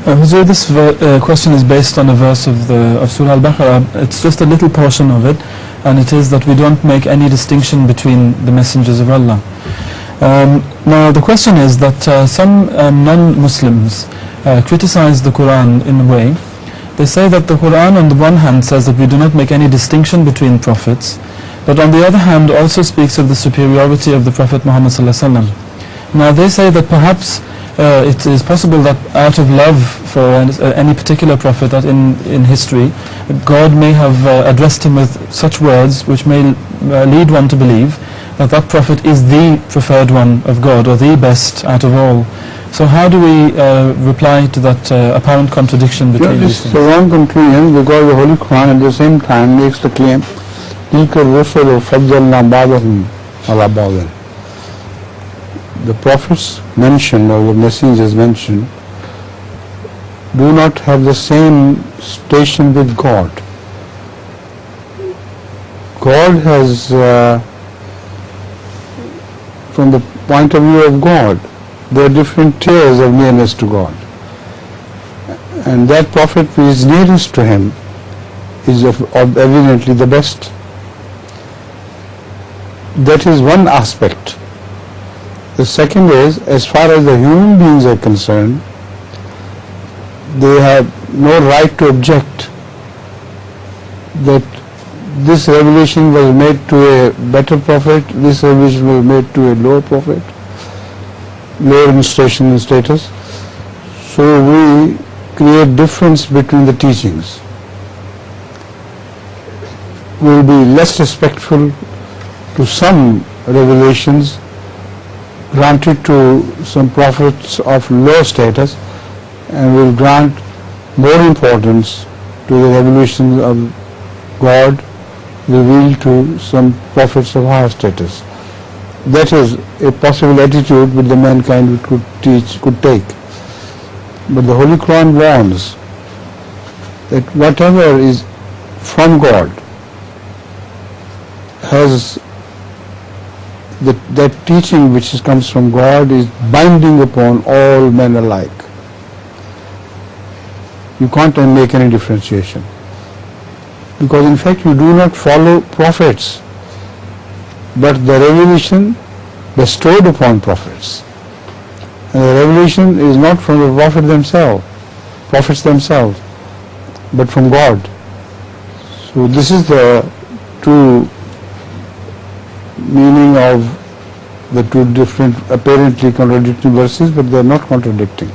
Huzur, this question is based on a verse of Surah Al-Baqarah. It's just a little portion of it, and it is that we don't make any distinction between the messengers of Allah. Now the question is that some non-Muslims criticize the Quran in a way. They say that the Quran on the one hand says that we do not make any distinction between prophets, but on the other hand also speaks of the superiority of the Prophet Muhammad sallallahu alaihi wasallam. Now they say that perhaps it is possible that out of love for any particular prophet, that in history God may have addressed him with such words which may lead one to believe that that prophet is the preferred one of God, or the best out of all. So how do we reply to that apparent contradiction between these things? It's a wrong conclusion, because the Holy Quran at the same time makes the claim تِلْكَ الرُّسُلُ فَضَّلْنَا بَعْضَهُمْ عَلَى بَعْضٍ. The prophets mentioned, or the messengers mentioned, do not have the same station with God. God has, from the point of view of God, there are different tiers of nearness to God, and that prophet who is nearest to him is evidently the best. That is one aspect. The second is, as far as the human beings are concerned, they have no right to object that this revelation was made to a better prophet, this revelation was made to a lower prophet, lower in station and status. So we create difference between the teachings. We will be less respectful to some revelations granted to some prophets of low status, and will grant more importance to the revelation of God revealed to some prophets of higher status. That is a possible attitude which the mankind could take. But the Holy Quran warns that whatever is from God has that teaching which comes from God is binding upon all men alike. You can't make any differentiation, because in fact you do not follow prophets, but the revelation bestowed upon prophets. And the revelation is not from the prophets themselves, but from God. So this is the true meaning of the two different apparently contradicting verses, but they are not contradicting.